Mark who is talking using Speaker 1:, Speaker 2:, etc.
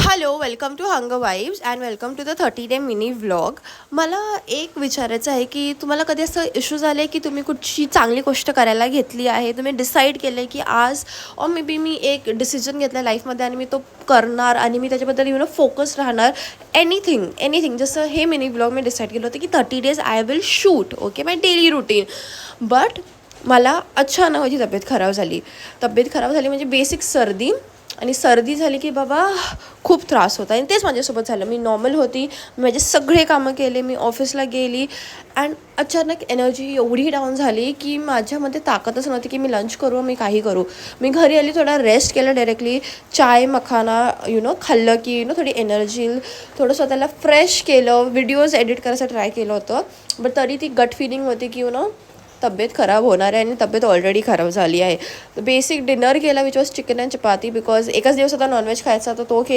Speaker 1: Hello, welcome to Hunger Vibes and welcome to the 30 day mini vlog. मला एक विचारायचं आहे की तुम्हाला कधी असं इश्यू झाले की तुम्ही कुठची चांगली गोष्ट करायला घेतली आहे, तुम्ही डिसाईड केलं आहे की आज ऑर मे बी मी एक डिसिजन घेतला लाईफमध्ये आणि मी तो करणार आणि मी त्याच्याबद्दल फोकस राहणार. एनिथिंग जसं हे मिनी व्लॉग मी डिसाईड केलं होतं की 30 days I will shoot okay my daily routine. But मला अचानक माझी तब्येत खराब झाली म्हणजे बेसिक सर्दी. आणि सर्दी झाली की बाबा खूप त्रास होता आणि तेच माझ्यासोबत झालं. मी नॉर्मल होती, मी माझे सगळे कामं केले, मी ऑफिसला गेली अँड अचानक एनर्जी एवढी डाऊन झाली की माझ्यामध्ये ताकदच नव्हती की मी लंच करू, मी काही करू. मी घरी आली, थोडा रेस्ट केलं, डायरेक्टली चाय मखाना खाल्लं की थोडी एनर्जी येईल. थोडं स्वतःला फ्रेश केलं, व्हिडिओज एडिट करायचं ट्राय केलं होतं. बट तरी ती गट फिलिंग होती की तब्येत खराब होणार आहे आणि तब्येत ऑलरेडी खराब झाली आहे. बेसिक डिनर केला which was chicken and chapati because एकच दिवस होता नॉनव्हेज खायचा, तर तो